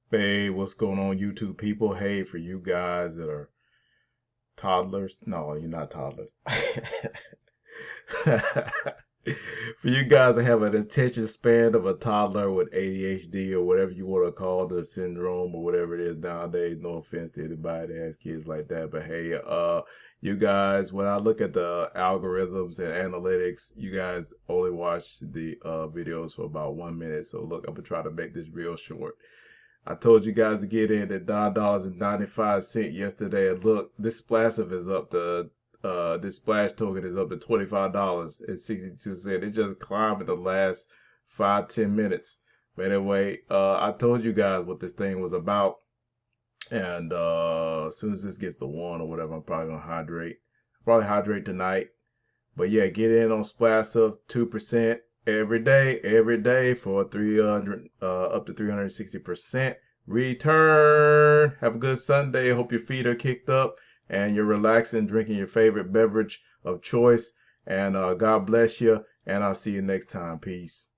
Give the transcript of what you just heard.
Hey, what's going on, YouTube people? Hey, for you guys that are toddlers, no, you're not toddlers. For you guys that have an attention span of a toddler with ADHD or whatever you want to call the syndrome or whatever it is nowadays, no offense to anybody that has kids like that, but hey, you guys, when I look at the algorithms and analytics, you guys only watch the videos for about 1 minute. So look, I'm gonna try to make this real short. I told you guys to get in at $9.95 yesterday. And look, this Splassive is up to this splash token is up to $25.62. It just climbed in the last 5-10 minutes. But anyway, I told you guys what this thing was about. And as soon as this gets to one or whatever, I'm probably gonna hydrate. Probably hydrate tonight. But yeah, get in on Splassive 2% every day for 300 up to 360% return. Have a good Sunday. Hope your feet are kicked up and you're relaxing, drinking your favorite beverage of choice. And God bless you. And I'll see you next time. Peace.